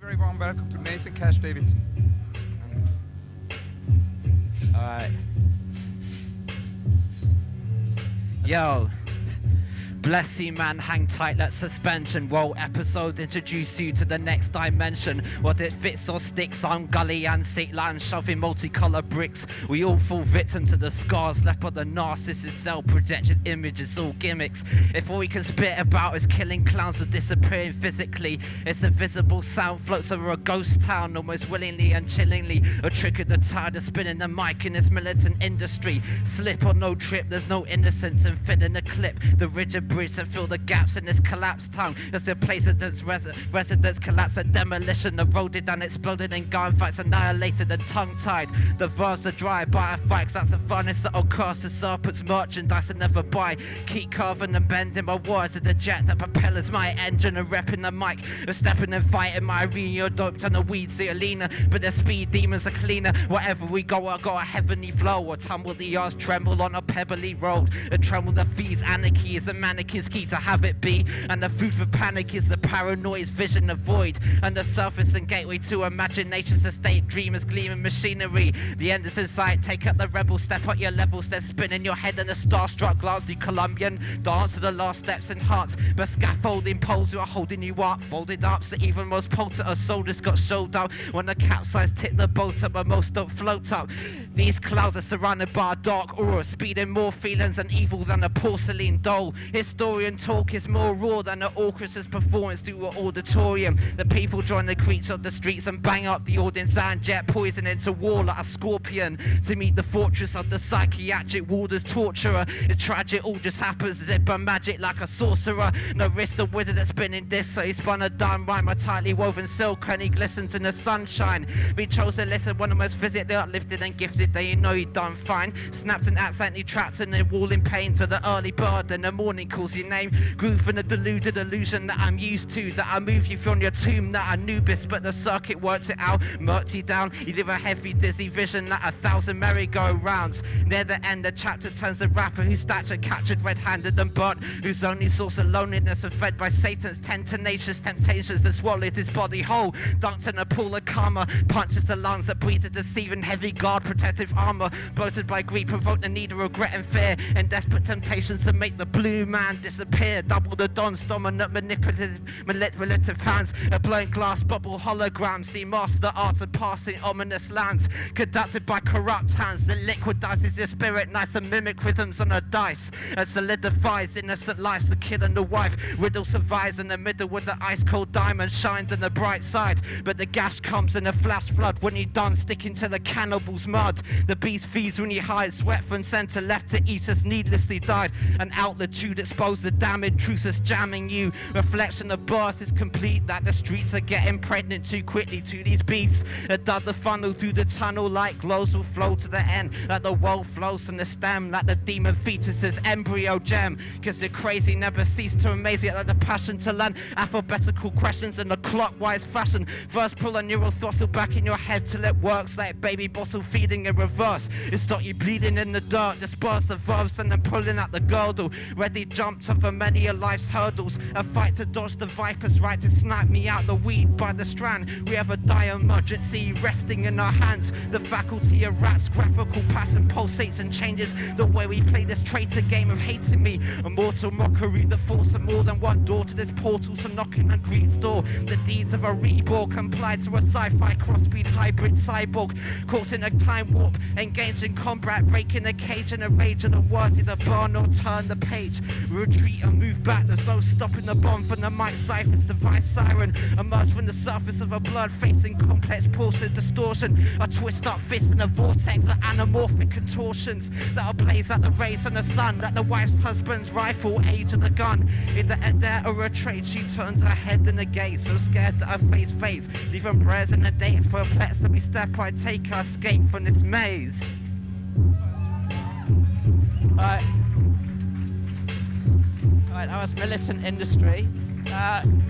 Very warm welcome to Nathan Cash Davidson. Alright. Yo. Bless you, man, hang tight, let suspension roll episode, introduce you to the next dimension. What it fits or sticks on gully and sick land, shoving multicolour bricks. We all fall victim to the scars left by the narcissist self-projected images, all gimmicks. If all we can spit about is killing clowns or disappearing physically, it's a visible sound floats over a ghost town almost willingly and chillingly. A trick of the tide of spinning the mic in this militant industry. Slip or no trip, there's no innocence in fitting a clip. The rigid bridge that fill the gaps in this collapsed town. As the place of residents collapse and demolition, eroded and exploded in gunfights, annihilated and tongue-tied. The verbs are dry by a fight, 'cause that's the furnace that'll curse the serpent's merchandise and never buy. Keep carving and bending my words at the jet that propels my engine and repping the mic. A stepping and fighting my arena, you're doped on the weeds, the Alina, but the speed demons are cleaner. Wherever we go, I got a heavenly flow, or tumble the earth, tremble on a pebbly road. A tremble the fees, anarchy is a mannequin's key to have it be, and the food for panic is the paranoid's vision of void, and the surface and gateway to imagination's estate, dreamers gleaming machinery. The end is in sight, take up the rebel, step up your levels, then spin in your head and the starstruck glance. The Colombian dance to the last steps in hearts, but scaffolding poles who are holding you up, folded up, so even most potent soldiers got showed up. When the capsize tip the boat up, but most don't float up. These clouds are surrounded by a dark aura, speeding more feelings and evil than a porcelain doll. Historian talk is more raw than an orchestra's performance through an auditorium. The people join the creeps of the streets and bang up the audience and jet poison into war like a scorpion. To meet the fortress of the psychiatric warder's torturer, it's tragic, all just happens as if by magic like a sorcerer. No risk the wizard that's spinning this, so he spun a dime rhyme, a tightly woven silk and he glistens in the sunshine. Be chosen to listen, one of the most physically uplifted and gifted, then you know he done fine. Snapped and accidentally trapped in a wall in pain to the early bird in the morning calls your name. Grew from a deluded illusion that I'm used to, that I move you from your tomb, that Anubis, but the circuit works it out, murked you down. You live a heavy dizzy vision like 1,000 merry-go-rounds. Near the end the chapter turns the rapper whose stature captured red-handed and burnt, whose only source of loneliness and fed by Satan's 10 tenacious temptations that swallowed his body whole. Dunked in a pool of karma, punches the lungs that breathes a deceiving heavy guard protective armor, bloated by greed, provoked the need of regret and fear, and desperate temptations to make the blue man disappear. Double the don's dominant manipulative hands, a blown glass bubble hologram, see master the arts of passing ominous lands, conducted by corrupt hands that liquidizes your spirit, nice and mimic rhythms on a dice, and solidifies innocent lives, the kid and the wife. Riddle survives in the middle with the ice cold diamond shines on the bright side, but the gash comes in a flash flood when you done sticking to the cannibal's mud. The beast feeds when you hide, sweat from center left to eat us needlessly died. An altitude exposed the damning truth is jamming you. Reflection of birth is complete, that the streets are getting pregnant too quickly to these beasts. A dud the funnel through the tunnel like glows will flow to the end, like the world flows from the stem, like the demon fetus's embryo gem. Cause you're crazy, never cease to amaze you, like the passion to learn alphabetical questions in a clockwise fashion. First pull a neural throttle back in your head till it works like baby bottle feeding in reverse. It stop you bleeding in the dirt, disperse the verbs and then pulling out the girdle. Ready jumped up for many of life's hurdles, a fight to dodge the viper's right to snap me out the weed by the strand. We have a dire emergency resting in our hands, the faculty of rats, graphical passion pulsates and changes the way we play this traitor game of hating me. A mortal mockery, the force of more than one door to this portal, to knocking on Greed's door. The deeds of a reborn complied to a sci-fi crossbreed hybrid cyborg, caught in a time warp, engaged in combat, breaking a cage in a rage of the word, either burn or turn the page. Retreat and move back, there's no stopping the bomb from the mic cipher's device siren. Emerge from the surface of a blood facing complex porcelain distortion, a twist up fist in a vortex of anamorphic contortions that'll blaze like the rays from the sun, like the wife's husband's rifle, age of the gun. In the end there or a trade, she turns her head in the gate, so scared that her face fades, leaving prayers in the days, perplexed every step I take, her escape from this maze. Alright, that was Militant Industry.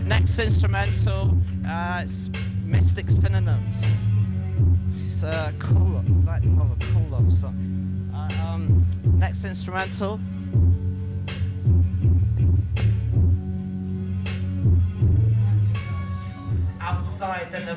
Next instrumental, it's Mystic Synonyms. It's a cool, slightly more of a cool song. Next instrumental. Outside in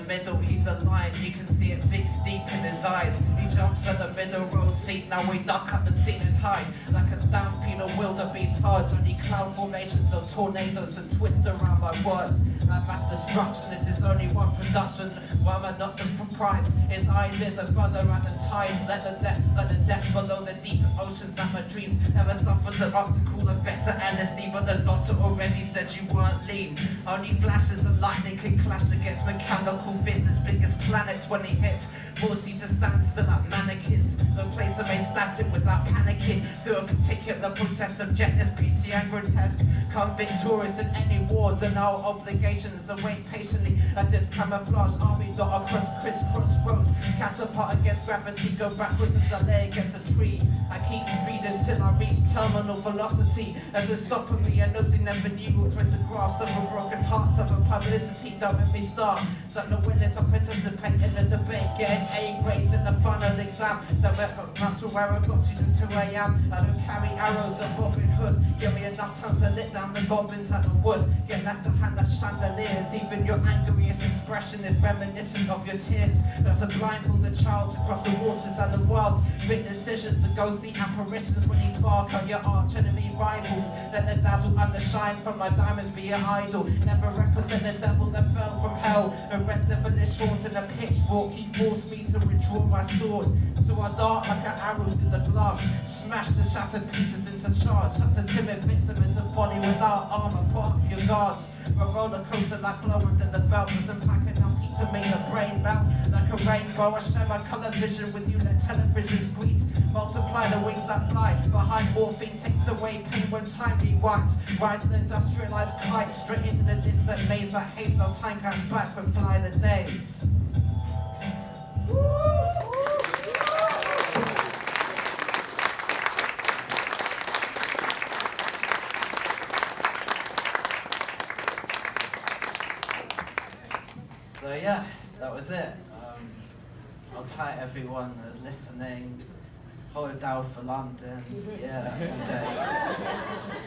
line, you can see it fixed deep in his eyes. He jumps at the middle row seat, now we duck at the seat and hide. Like a stampede of wildebeest herds, only cloud formations of tornadoes and twist around my words. That mass destruction is his only one production. Why am I not so surprised? His ideas are further at the tides. Let the depths below the deep oceans that my dreams ever suffered the optical effect of LSD. But the doctor already said you weren't lean. Only flashes of lightning can clash against mechanical fists as big as planets when he hits. Force you to stand still like mannequins. No place to make static without panicking. Through a particular protest, objectives, beauty and grotesque. Come victorious in any war, deny obligations, and wait patiently. I did camouflage army dot across crisscross roads. Catapult against gravity, go backwards as I lay against a tree. I keep speeding till I reach terminal velocity. As it's stopping me, I know they never knew which way to grasp. Some broken hearts of a publicity don't let me start. So I'm not willing to participate in the debate, getting A grades in the final exam. Don't make up to where I got to the 2 a.m. I don't carry arrows of Robin Hood. Give me enough time to lit down the goblins at the wood. Get left to hand like chandeliers. Even your angriest expression is reminiscent of your tears. Not to blindfold the child to cross the waters and the world. Big decisions to go see apparitions when he spark on your arch enemy rivals. Let the dazzle and the shine from my diamonds be your idol. Never represent the devil that fell from hell. A red devilish horns and a pitchfork. He forced me to withdraw my sword. So I dart like an arrow through the glass. Smash the shattered pieces into shards. Such a timid victim is a body without armor. Put up your guards. A roller coaster like flow under the belt. Doesn't pack enough heat to make the brain melt. Like a rainbow, I share my colour vision with you. Let television's greet. Multiply the wings that fly. Behind morphine takes away pain when time rewinds. Rise an industrialized kite straight into the distant maze that hates. No time comes back when fly the days. So yeah, that was it. I'll tie everyone that's listening. Hold it down for London. Yeah, all day.